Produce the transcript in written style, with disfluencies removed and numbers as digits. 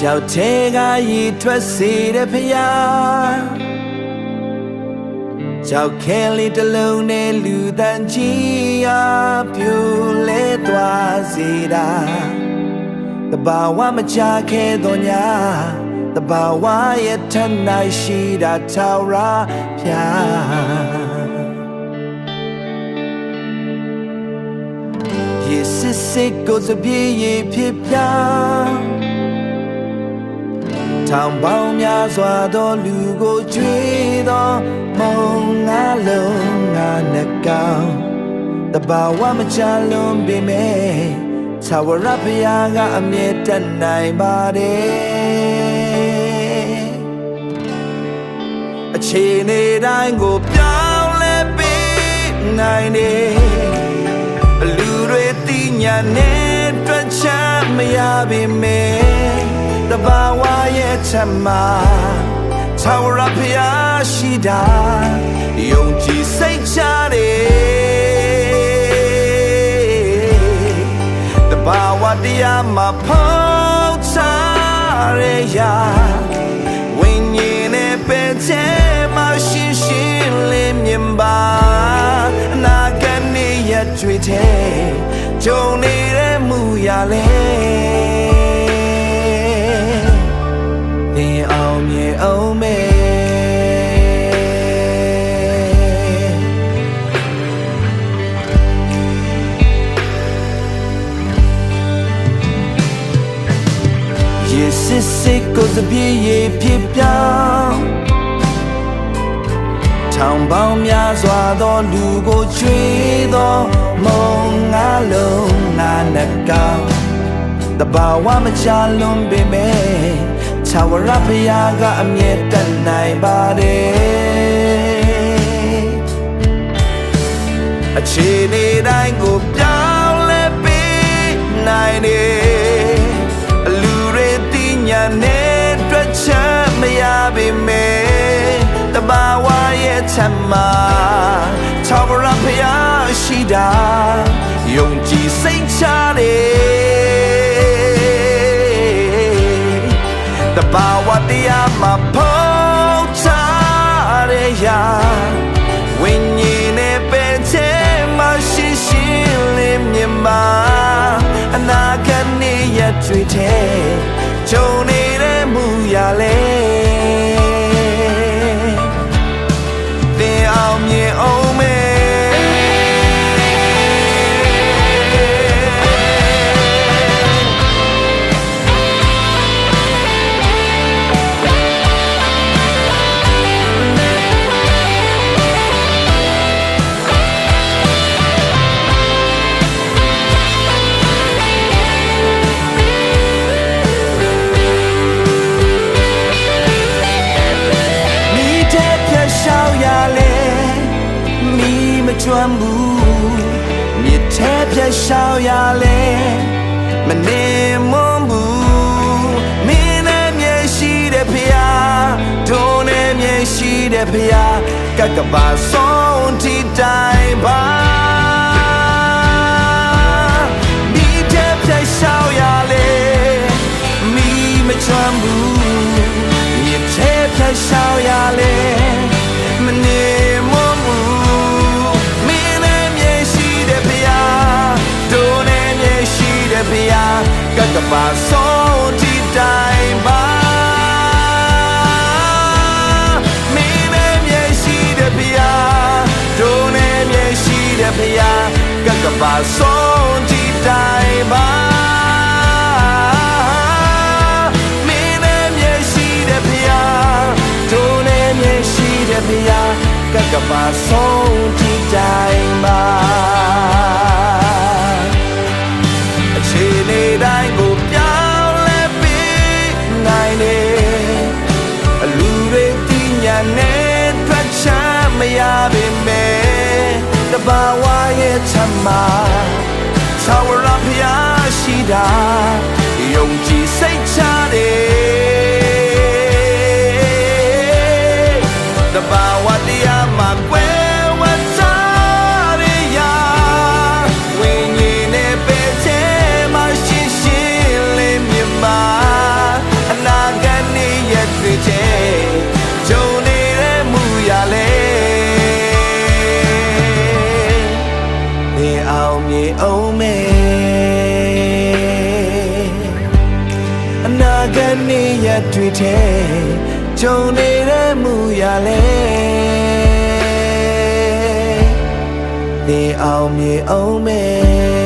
ကြောက်ထဲကရေထွက်စေတဲ့ဖျားကြောက်ခဲလေးတစ်လုံးနဲ့လူတန်ကြီးအားပြိုလဲသွားစေတာတဘာဝမချခဲတော့ညာတဘာဝရဲ့ထက်နိုင်ရှိတာထာဝရဖျားရေစစ်စစ်ကိုစပြေးရေဖြစ်ပြထောင်ပေါင်းများစွာသောလူကိုကြွေးသောမုံငါလုံးငါနှကောင်တဘာဝမချလွန်ပေမဲ့ထာဝရဘုရားကအမြဲတတ်နိုင်ပါတယ်အခြေအနေတိုင်းကိုပြောင်းလဲပေးနိုင်တယ်လူတွေသိညာနဲ့တွက်ချက်မရပေမဲ့တဘာဝရဲ့ချက်မှာထာဝရဘုရားရှိတာယုံကြည်စိတ်ချတယ်တဘာဝတရားမှာဖောက်ချရရာဝိညာဉ်နဲ့ပဲတဲ့မှာရှင်းရှင်းလေးမြင်ပါအနာဂတ်နေ့ရက်တွေတဲ့ကြုံနေတဲ့မူရလဲအောင်မြေအောင်မဲရေစစ်စစ်ကိုစပြေးရေဖြစ်ပြောင်းထောင်ပေါင်းများစွာသောလူကိုချွေးသောမုံငါလုံးငါနှကောင်တဘာဝမချလွန်ပေမဲ့ထာဝရဘုရားကအမြဲတတ်နိုင်ပါတယ်အခြေအနေတိုင်းကိုပြောင်းလဲပေးနိုင်တယ်လူတွေသိညာနဲ့တွက်ချက်မရပေမဲ့တဘာဝရဲ့ချက်မှာထာဝရဘုရားရှိတာယုံကြည်စိတ်ချတယ်တဘာဝတရားမှာဖောက်ချရရာဝိညာဉ်နဲ့ပဲတဲ့မှာရှိရှိလေးမြင်ပါအနာဂတ်နေ့ရက်တွေတဲ့ကြုံနေတဲ့မူရလဲသင်အောင်မြင်အောင်မဲကျွမ်းဘူးမြစ်ထဲပြတ်ရှောက်ရလဲမနေမွန်းဘူးမင်းနဲ့မြေရှိတဲ့ဖျားဒုံနဲ့မြေရှိတဲ့ဖျားကကပါဆုံးတီတိုင်းပါမြစ်ထဲပြတ်ရှောက်ရလဲမီမကျွမ်းဘူးမြစ်ထဲပြတ်ရှောက်ရလဲမနေမွန်းဘူးဘုရားကကပါဆုံးတီတိုင်းပါမင်းနဲ့မြေရှိတဲ့ဘုရားဒုံနဲ့မြေရှိတဲ့ဘုရားကကပါဆုံးတီတိုင်းပါမင်းနဲ့မြေရှိတဲ့ဘုရားဒုံနဲ့မြေရှိတဲ့ဘုရားကကပါဆုံးတီတိုင်းပါအခြေအနေတိုင်းကိုပြောင်းလဲပေးနိုင်တယ်လူတွေသိညာနဲ့တွေ့ချမရပေမဲ့တဘာဝရဲ့ချမ်းမှာထာဝရဘုရားရှိတာယုံကြည်စိတ်ချတယ်တဘာဝတရားမှာကွယ်ဝစားရရာဝိညာဉ်နဲ့ပဲတဲ့မှာရှိရှိလေးမြင်မှာအ ကနေရတွေ့တဲ့ကြုံနေတဲ့မူရလဲနေအောင်မြေအောင်မဲ